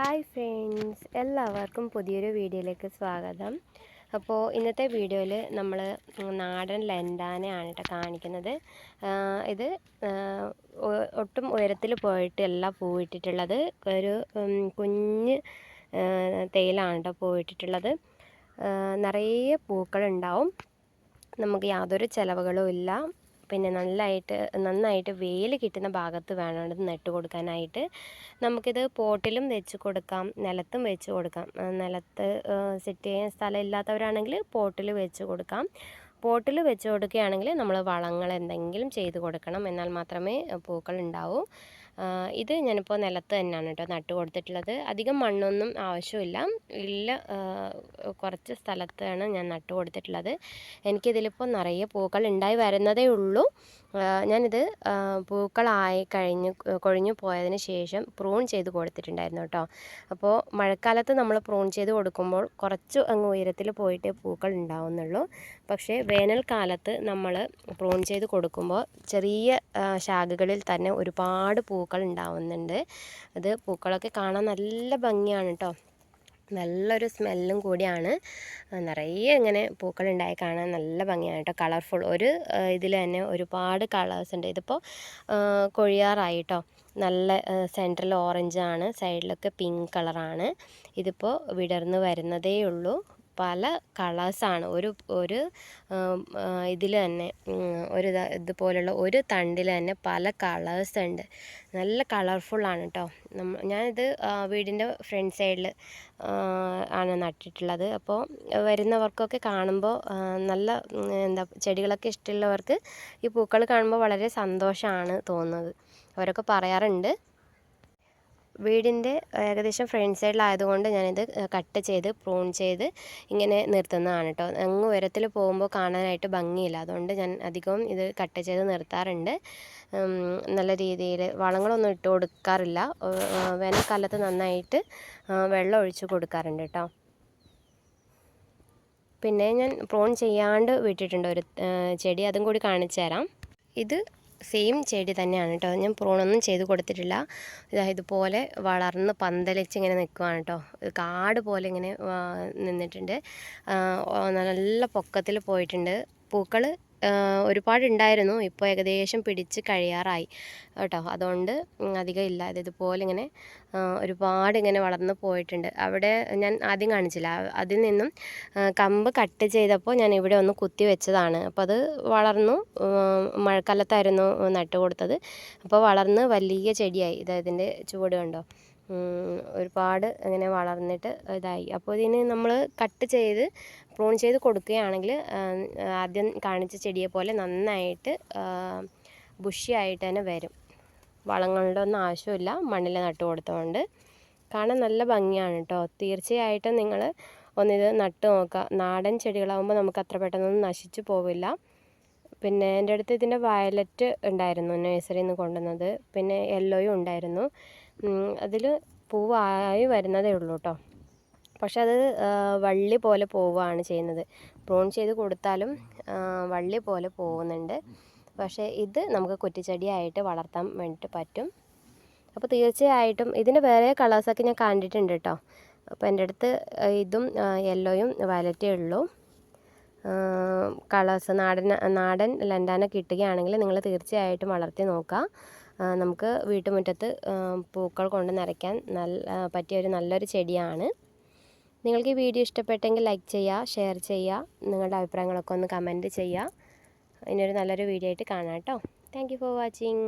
Hi friends, എല്ലാവർക്കും പുതിയൊരു വീഡിയോയിലേക്ക് സ്വാഗതം. അപ്പോൾ ഇന്നത്തെ വീഡിയോയിൽ നമ്മൾ നാടൻ ലെൻഡാനയാണ് കേട്ടോ കാണിക്കുന്നത്. ഇത് ഒട്ടും ഉയരത്തിൽ പോയിട്ടല്ല പൂവിട്ടിട്ടുള്ളത്. ഒരു കുഞ്ഞ് തേയിലാണ് കേട്ടോ പൂവിട്ടിട്ടുള്ളത്. നിറയെ പൂക്കളുണ്ടാവും. നമുക്ക് യാതൊരു ചിലവുകളും ഇല്ല. പിന്നെ നന്നായിട്ട് വെയിൽ കിട്ടുന്ന ഭാഗത്ത് വേണം ഇത് നട്ട് കൊടുക്കാനായിട്ട്. നമുക്കിത് പോട്ടിലും വെച്ച് കൊടുക്കാം, നിലത്തും വെച്ച് കൊടുക്കാം. നിലത്ത് സെറ്റ് ചെയ്യാൻ സ്ഥലം ഇല്ലാത്തവരാണെങ്കിൽ പോട്ടിൽ വെച്ച് കൊടുക്കാം. പോട്ടിൽ വെച്ച് കൊടുക്കുകയാണെങ്കിൽ നമ്മൾ വളങ്ങൾ എന്തെങ്കിലും ചെയ്ത് കൊടുക്കണം, എന്നാൽ മാത്രമേ പൂക്കൾ ഉണ്ടാവൂ. ഇത് ഞാനിപ്പോൾ നിലത്ത് തന്നെയാണ് കേട്ടോ നട്ട് കൊടുത്തിട്ടുള്ളത്. അധികം മണ്ണൊന്നും ആവശ്യമില്ല. കുറച്ച് സ്ഥലത്താണ് ഞാൻ നട്ട് കൊടുത്തിട്ടുള്ളത്. എനിക്കിതിലിപ്പോൾ നിറയെ പൂക്കൾ ഉണ്ടായി വരുന്നതേ ഉള്ളൂ. ഞാനിത് പൂക്കളായി കൊഴിഞ്ഞു പോയതിന് ശേഷം പ്രൂൺ ചെയ്ത് കൊടുത്തിട്ടുണ്ടായിരുന്നു കേട്ടോ. അപ്പോൾ മഴക്കാലത്ത് നമ്മൾ പ്രൂൺ ചെയ്ത് കൊടുക്കുമ്പോൾ കുറച്ച് അങ്ങ് ഉയരത്തിൽ പോയിട്ടേ പൂക്കൾ ഉണ്ടാവുന്നുള്ളൂ. പക്ഷേ വേനൽക്കാലത്ത് നമ്മൾ പ്രൂൺ ചെയ്ത് കൊടുക്കുമ്പോൾ ചെറിയ ശാഖകളിൽ തന്നെ ഒരുപാട് പൂക്കൾ ഉണ്ടാവുന്നുണ്ട്. അത് പൂക്കളൊക്കെ കാണാൻ നല്ല ഭംഗിയാണ് കേട്ടോ. നല്ലൊരു സ്മെല്ലും കൂടിയാണ്. നിറയെ ഇങ്ങനെ പൂക്കളുണ്ടായി കാണാൻ നല്ല ഭംഗിയാണ് കേട്ടോ. കളർഫുൾ ഒരു ഇതിൽ തന്നെ ഒരുപാട് കളേഴ്സ് ഉണ്ട്. ഇതിപ്പോൾ കൊഴിയാറായി കേട്ടോ. നല്ല സെൻട്രൽ ഓറഞ്ചാണ്, സൈഡിലൊക്കെ പിങ്ക് കളറാണ്. ഇതിപ്പോൾ വിടർന്ന് വരുന്നതേ ഉള്ളൂ. പല കളേഴ്സാണ്. ഒരു ഇതിൽ തന്നെ ഇതുപോലുള്ള ഒരു തണ്ടിൽ തന്നെ പല കളേഴ്സ് ഉണ്ട്. നല്ല കളർഫുള്ളാണ് കേട്ടോ. ഞാനിത് വീടിൻ്റെ ഫ്രണ്ട് സൈഡിൽ ആണ് നട്ടിട്ടുള്ളത്. അപ്പോൾ വരുന്നവർക്കൊക്കെ കാണുമ്പോൾ നല്ല ചെടികളൊക്കെ ഇഷ്ടമുള്ളവർക്ക് ഈ പൂക്കൾ കാണുമ്പോൾ വളരെ സന്തോഷമാണ് തോന്നുന്നത്. അവരൊക്കെ പറയാറുണ്ട്. വീടിൻ്റെ ഏകദേശം ഫ്രണ്ട് സൈഡിലായതുകൊണ്ട് ഞാനിത് കട്ട് ചെയ്ത് പ്രൂൺ ചെയ്ത് ഇങ്ങനെ നിർത്തുന്നതാണ് കേട്ടോ. അങ്ങ് ഉയരത്തിൽ പോകുമ്പോൾ കാണാനായിട്ട് ഭംഗിയില്ല. അതുകൊണ്ട് ഞാൻ അധികവും ഇത് കട്ട് ചെയ്ത് നിർത്താറുണ്ട്. നല്ല രീതിയിൽ വളങ്ങളൊന്നും ഇട്ട് കൊടുക്കാറില്ല. വേനൽക്കാലത്ത് നന്നായിട്ട് വെള്ളം ഒഴിച്ച് കൊടുക്കാറുണ്ട് കേട്ടോ. പിന്നെ ഞാൻ പ്രൂൺ ചെയ്യാണ്ട് വിട്ടിട്ടുണ്ട് ഒരു ചെടി, അതും കൂടി കാണിച്ചു തരാം. ഇത് സെയിം ചെടി തന്നെയാണ് കേട്ടോ. ഞാൻ പ്രൂണൊന്നും ചെയ്ത് കൊടുത്തിട്ടില്ല. ഇതുപോലെ വളർന്ന് പന്തലിച്ച് ഇങ്ങനെ നിൽക്കുവാണ് കേട്ടോ. കാട് പോലെ ഇങ്ങനെ നിന്നിട്ടുണ്ട്. നല്ല പൊക്കത്തിൽ പോയിട്ടുണ്ട്. പൂക്കൾ ഒരുപാടുണ്ടായിരുന്നു. ഇപ്പോൾ ഏകദേശം പിടിച്ച് കഴിയാറായി കേട്ടോ. അതുകൊണ്ട് അധികം ഇല്ല. ഇതുപോലെ ഇങ്ങനെ ഒരുപാട് ഇങ്ങനെ വളർന്ന് പോയിട്ടുണ്ട്. അവിടെ ഞാൻ ആദ്യം കാണിച്ചില്ല, അതിൽ നിന്നും കമ്പ് കട്ട് ചെയ്തപ്പോൾ ഞാൻ ഇവിടെ ഒന്ന് കുത്തി വെച്ചതാണ്. അപ്പോൾ അത് വളർന്നു. മഴക്കാലത്തായിരുന്നു നട്ട് കൊടുത്തത്. അപ്പോൾ വളർന്ന് വലിയ ചെടിയായി. ഇതിൻ്റെ ചുവട് കണ്ടോ, ഒരുപാട് ഇങ്ങനെ വളർന്നിട്ട് ഇതായി. അപ്പോൾ ഇതിന് നമ്മൾ കട്ട് ചെയ്ത് പ്രൂൺ ചെയ്ത് കൊടുക്കുകയാണെങ്കിൽ ആദ്യം കാണിച്ച ചെടിയെ പോലെ നന്നായിട്ട് ബുഷിയായിട്ട് തന്നെ വരും. വളങ്ങളുടെ ഒന്നും ആവശ്യമില്ല, മണ്ണിൽ നട്ട് കൊടുത്തതുകൊണ്ട്. കാണാൻ നല്ല ഭംഗിയാണ് കേട്ടോ. തീർച്ചയായിട്ടും നിങ്ങൾ ഒന്നിത് നട്ട് നോക്കുക. നാടൻ ചെടികളാകുമ്പോൾ നമുക്ക് അത്ര പെട്ടെന്നൊന്നും നശിച്ചു പോവില്ല. പിന്നെ എൻ്റെ അടുത്ത് ഇതിൻ്റെ വയലറ്റ് ഉണ്ടായിരുന്നു നഴ്സറിയിൽ നിന്ന് കൊണ്ടുവന്നത്. പിന്നെ യെല്ലോയും ഉണ്ടായിരുന്നു. അതിൽ പൂവായി വരുന്നതേ ഉള്ളൂ കേട്ടോ. പക്ഷെ അത് വള്ളി പോലെ പോവുകയാണ് ചെയ്യുന്നത്. പ്രൂൺ ചെയ്ത് കൊടുത്താലും വള്ളി പോലെ പോകുന്നുണ്ട്. പക്ഷേ ഇത് നമുക്ക് കുറ്റിച്ചെടിയായിട്ട് വളർത്താൻ വേണ്ടിയിട്ട് പറ്റും. അപ്പോൾ തീർച്ചയായിട്ടും ഇതിൻ്റെ വേറെ കളേഴ്സൊക്കെ ഞാൻ കണ്ടിട്ടുണ്ട് കേട്ടോ. അപ്പോൾ എൻ്റെ അടുത്ത് ഇതും യെല്ലോയും വയലറ്റേ ഉള്ളൂ. കളേഴ്സ് നാടൻ ലെൻഡാന കിട്ടുകയാണെങ്കിൽ നിങ്ങൾ തീർച്ചയായിട്ടും വളർത്തി നോക്കുക. നമുക്ക് വീട്ടുമുറ്റത്ത് പൂക്കൾ കൊണ്ട് നിറയ്ക്കാൻ പറ്റിയൊരു നല്ലൊരു ചെടിയാണ്. നിങ്ങൾക്ക് ഈ വീഡിയോ ഇഷ്ടപ്പെട്ടെങ്കിൽ ലൈക്ക് ചെയ്യുക, ഷെയർ ചെയ്യുക, നിങ്ങളുടെ അഭിപ്രായങ്ങളൊക്കെ ഒന്ന് കമൻറ്റ് ചെയ്യുക. ഇനിയൊരു നല്ലൊരു വീഡിയോ ആയിട്ട് കാണാം കേട്ടോ. Thank you for watching.